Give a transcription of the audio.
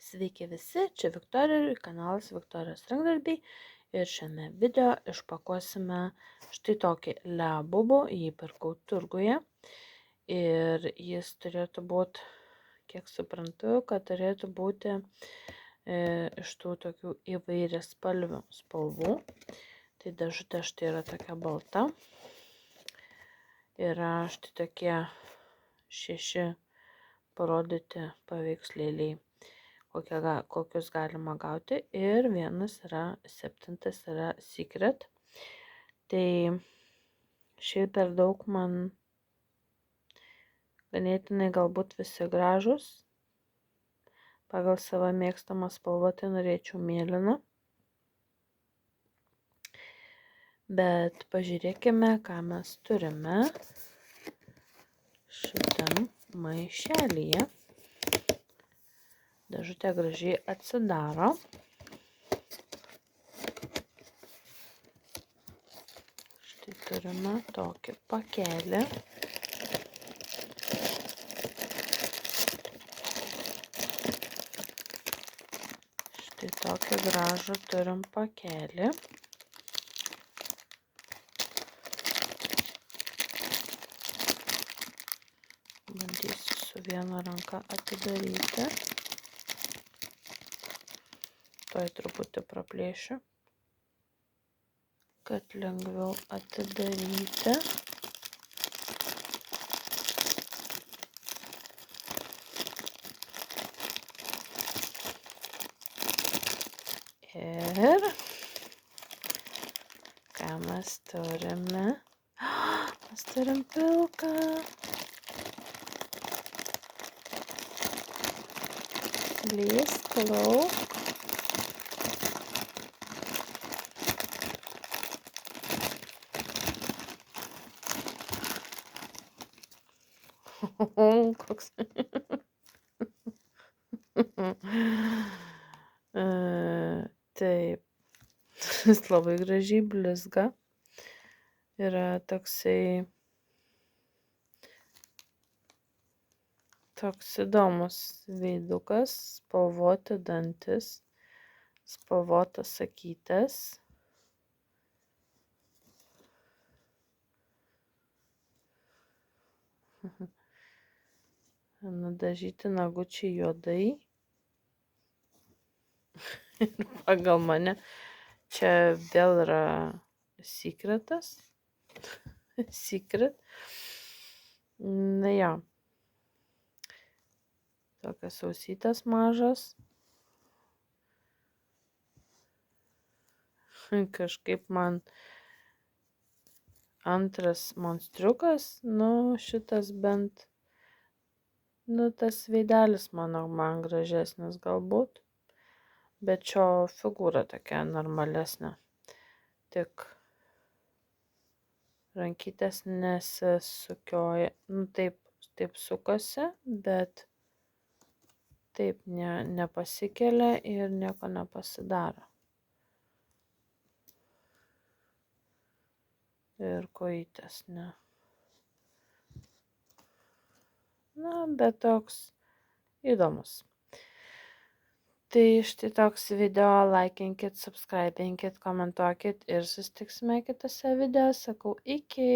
Sveiki visi, čia Viktorija, kanalas Viktorijos rankdarbiai ir šiame video išpakuosime štai tokį lebubų, jį pirkau turguje ir jis turėtų būti, kiek suprantu, kad turėtų būti iš tų tokių įvairias spalvų. Tai dėžutė štai yra tokia balta. Yra štai tokie 6 parodyti paveikslėliai, kokius galima gauti, ir vienas yra 7 yra Secret. Tai šiaip per daug man ganėtinai galbūt visi gražus. Pagal savo mėgstamą spalvą tai norėčiau mėlyną. Bet pažiūrėkime, ką mes turime šitam maišelyje. Dėžutė gražiai atsidaro. Štai turime tokį pakelį. Štai tokį gražų turim pakelį. Bandysiu su viena ranka atidaryti. Toj truputį praplėšiu, kad lengviau atidaryti. Ir ką mes turime? Mes turim pilką. Lįsk lauk. Koks. Taip, jis labai gražiai blizga. Yra toks įdomus veidukas, spalvoti dantis, spalvotas akytės. Nudažyti nagučiai juodai. Ir pagal mane čia vėl yra Secretas. Secret. Na jo. Tokias ausytės mažas. Kažkaip man antras monstriukas, šitas bent, tas veidelis man gražesnis galbūt, bet šio figūra tokia normalesnė. Tik rankytės nesisukioja, taip sukasi, bet taip nepasikelia ir nieko nepasidaro. Ir kojytės ne. Bet toks įdomus. Tai štai toks video, laikinkit, subscribinkit, komentuokit ir susitiksime kitose video. Sakau iki.